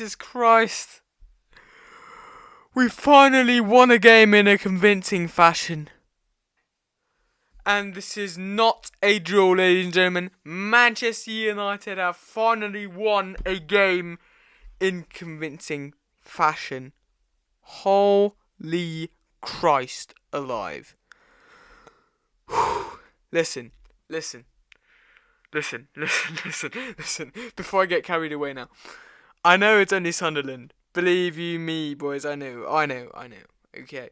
Jesus Christ. We finally won a game in a convincing fashion. And this is not a draw, ladies and gentlemen. Manchester United have finally won a game in convincing fashion. Holy Christ alive. Listen. Before I get carried away now. I know it's only Sunderland. Believe you me, boys. I know. Okay.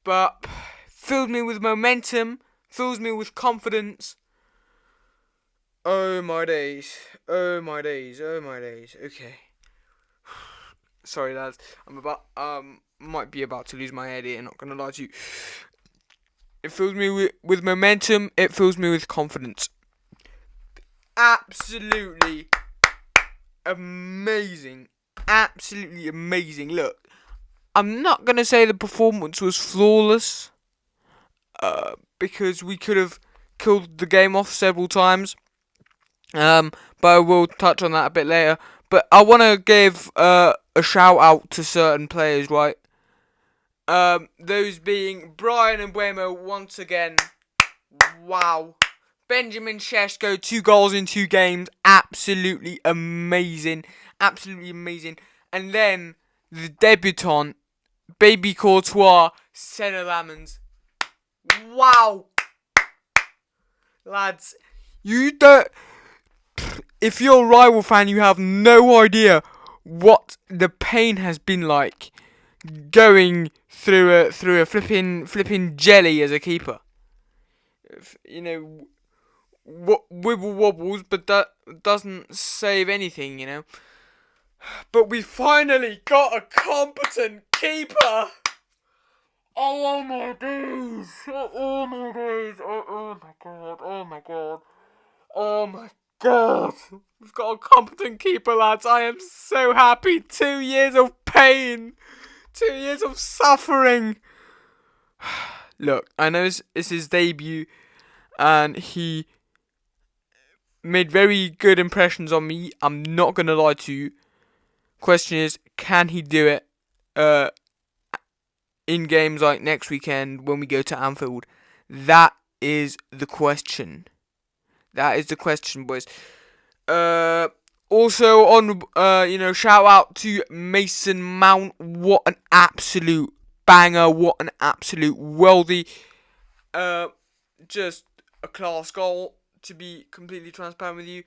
But filled me with momentum. Fills me with confidence. Oh my days. Okay. Sorry, lads. Might be about to lose my head here. Not gonna lie to you. It fills me with momentum. It fills me with confidence. Absolutely amazing. Look, I'm not going to say the performance was flawless, because we could have killed the game off several times, but I will touch on that a bit later. But I want to give a shout out to certain players, right? Those being Brian and Buemo once again. Wow. Benjamin Šeško, 2 goals in 2 games. Absolutely amazing. And then the debutant, baby Courtois, Sener Lammens. Wow. Lads, you don't... If you're a rival fan, you have no idea what the pain has been like going through a flipping jelly as a keeper. You know, wibble wobbles, but that doesn't save anything, you know. But we finally got a competent keeper. Oh my days! Oh my god! We've got a competent keeper, lads. I am so happy. 2 years of pain. 2 years of suffering. Look, I know it's his debut, and he made very good impressions on me. I'm not gonna lie to you. Question is, can he do it in games like next weekend when we go to Anfield? That is the question. Boys. Also on, shout out to Mason Mount. What an absolute banger! What an absolute worldie! Just a class goal. To be completely transparent with you,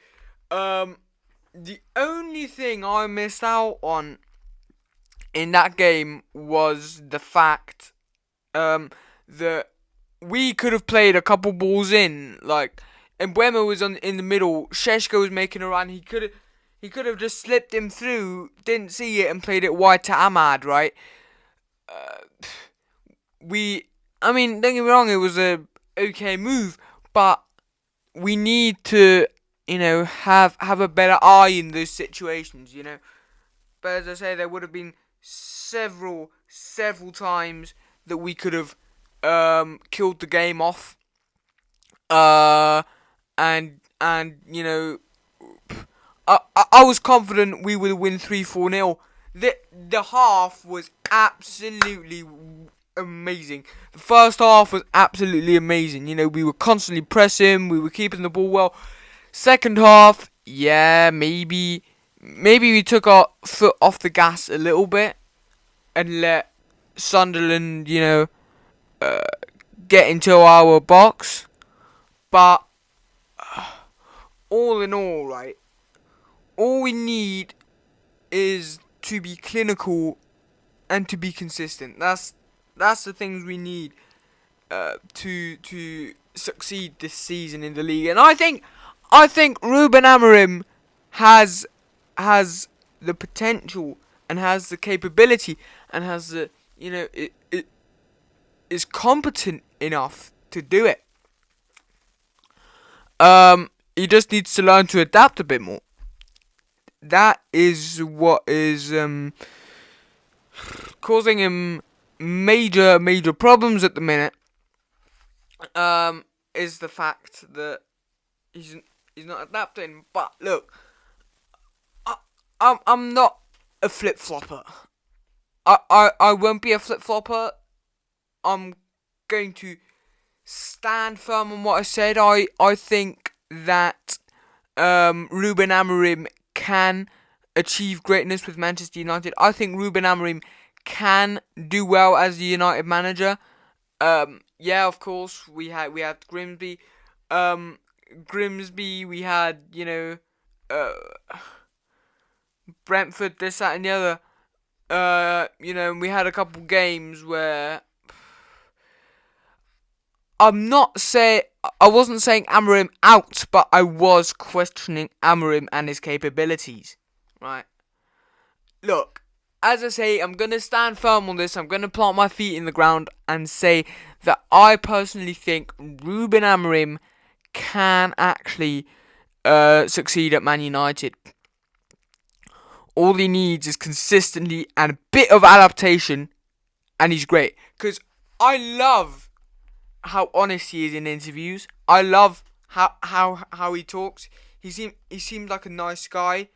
the only thing I missed out on in that game was the fact that we could have played a couple balls in, like, and Buemo was in the middle. Šeško was making a run. He could have just slipped him through, didn't see it, and played it wide to Ahmad, right? Don't get me wrong, it was a okay move, but we need to, have a better eye in those situations, But as I say, there would have been several times that we could have killed the game off. I was confident we would win 3-4-0. The half was absolutely amazing. The first half was absolutely amazing. We were constantly pressing, we were keeping the ball well. Second half, yeah, maybe we took our foot off the gas a little bit and let Sunderland, get into our box. But all in all, right, all we need is to be clinical and to be consistent. That's the things we need to succeed this season in the league. And I think Ruben Amorim has the potential and has the capability and has the it is competent enough to do it. He just needs to learn to adapt a bit more. That is what is causing him major problems at the minute. Is the fact that he's not adapting. But look, I'm not a flip flopper. I won't be a flip flopper. I'm going to stand firm on what I said. I think that Ruben Amorim can achieve greatness with Manchester United. I think Ruben Amorim can do well as the United manager. Yeah, of course we had Grimsby. We had Brentford, this, that, and the other. We had a couple games where I wasn't saying Amorim out, but I was questioning Amorim and his capabilities. Right? Look, as I say, I'm going to stand firm on this. I'm going to plant my feet in the ground and say that I personally think Ruben Amorim can actually succeed at Man United. All he needs is consistency and a bit of adaptation, and he's great. Because I love how honest he is in interviews. I love how he talks. He seems like a nice guy,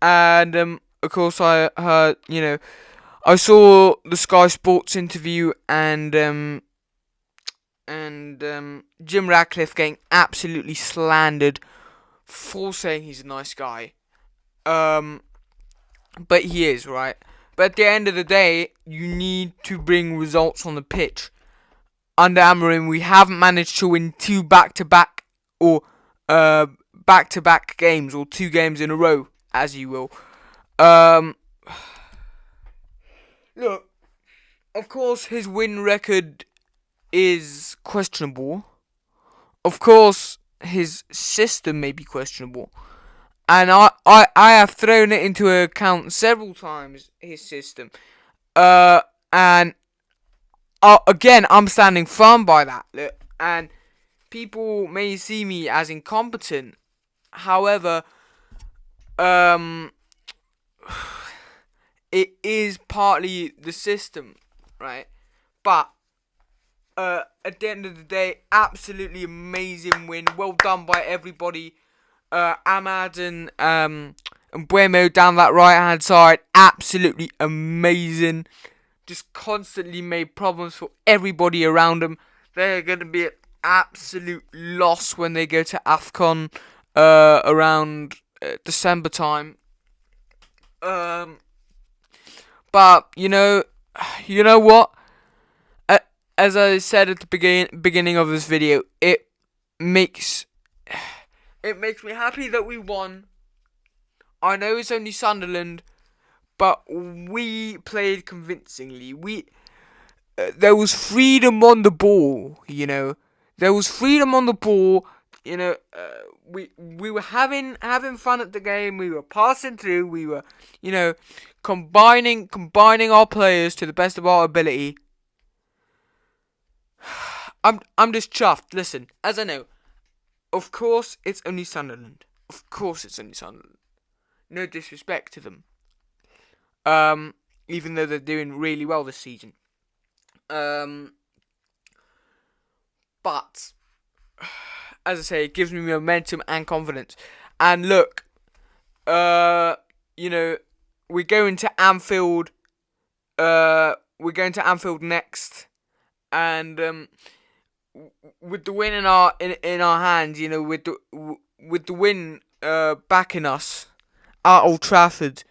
and of course I heard I saw the Sky Sports interview and Jim Ratcliffe getting absolutely slandered for saying he's a nice guy. But he is, right? But at the end of the day, you need to bring results on the pitch. Under Amorim, we haven't managed to win two back-to-back or back-to-back games, or 2 games in a row, as you will. Look, of course, his win record is questionable. Of course, his system may be questionable. And I have thrown it into account several times, his system. And again, I'm standing firm by that. Look, and people may see me as incompetent. However, it is partly the system, right? But at the end of the day, absolutely amazing win. Well done by everybody. Ahmad and Buemo down that right hand side, absolutely amazing. Just constantly made problems for everybody around them. They're going to be an absolute loss when they go to AFCON around December time. But you know what? As I said at the beginning of this video, it makes me happy that we won. I know it's only Sunderland, but we played convincingly. There was freedom on the ball, There was freedom on the ball, We were having fun at the game. We were passing through. We were, combining our players to the best of our ability. I'm just chuffed. Listen, as I know, of course it's only Sunderland. No disrespect to them. Even though they're doing really well this season. But as I say, it gives me momentum and confidence. And look, we're going to Anfield. We're going to Anfield next, and with the win in our hands, with the win backing us at Old Trafford,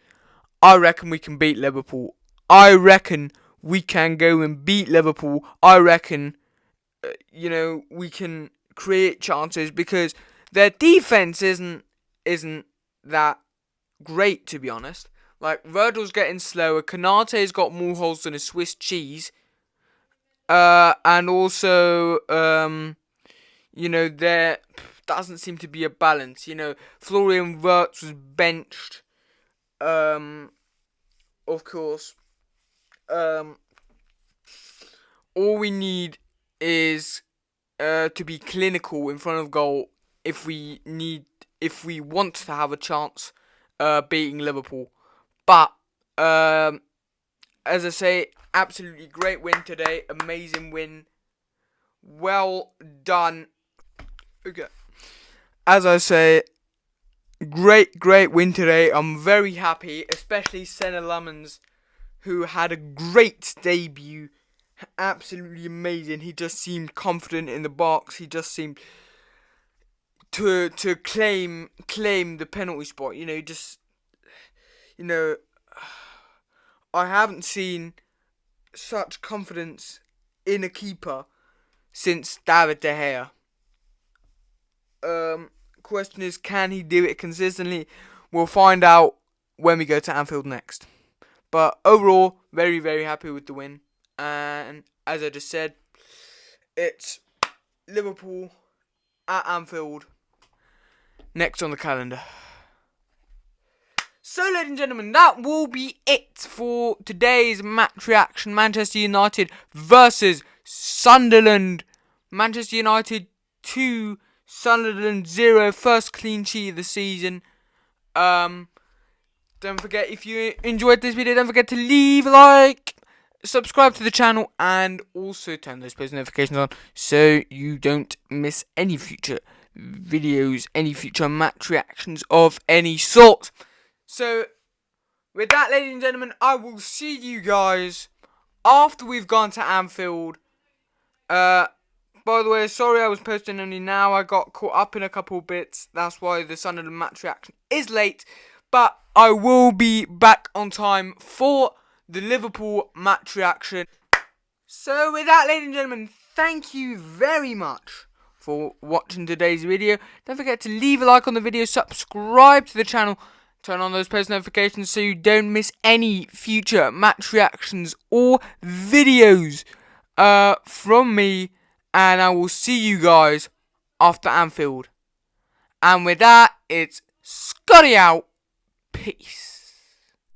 I reckon we can beat Liverpool. I reckon we can go and beat Liverpool. I reckon, we can create chances because their defense isn't that great, to be honest. Like, Virgil's getting slower. Konate's got more holes than a Swiss cheese. And also, there doesn't seem to be a balance. Florian Wirtz was benched. Of course. All we need is to be clinical in front of goal if we want to have a chance beating Liverpool. But as I say, absolutely great win today. Amazing win. Well done. Okay. As I say, great win today. I'm very happy, especially Sener Lammens, who had a great debut. Absolutely amazing. He just seemed confident in the box. He just seemed to claim the penalty spot. You know, I haven't seen such confidence in a keeper since David De Gea. Question is, can he do it consistently? We'll find out when we go to Anfield next. But overall, very, very happy with the win. And as I just said, it's Liverpool at Anfield next on the calendar. So, ladies and gentlemen, that will be it for today's match reaction. Manchester United versus Sunderland. Manchester United 2, Sunderland 0. First clean sheet of the season. Don't forget, if you enjoyed this video, don't forget to leave a like, subscribe to the channel, and also turn those post notifications on so you don't miss any future videos, any future match reactions of any sort. So, with that, ladies and gentlemen, I will see you guys after we've gone to Anfield. By the way, sorry I was posting only now. I got caught up in a couple bits. That's why the Sunderland match reaction is late. But I will be back on time for the Liverpool match reaction. So with that, ladies and gentlemen, thank you very much for watching today's video. Don't forget to leave a like on the video, subscribe to the channel, turn on those post notifications so you don't miss any future match reactions or videos from me. And I will see you guys after Anfield. And with that, it's Scotty out. Peace.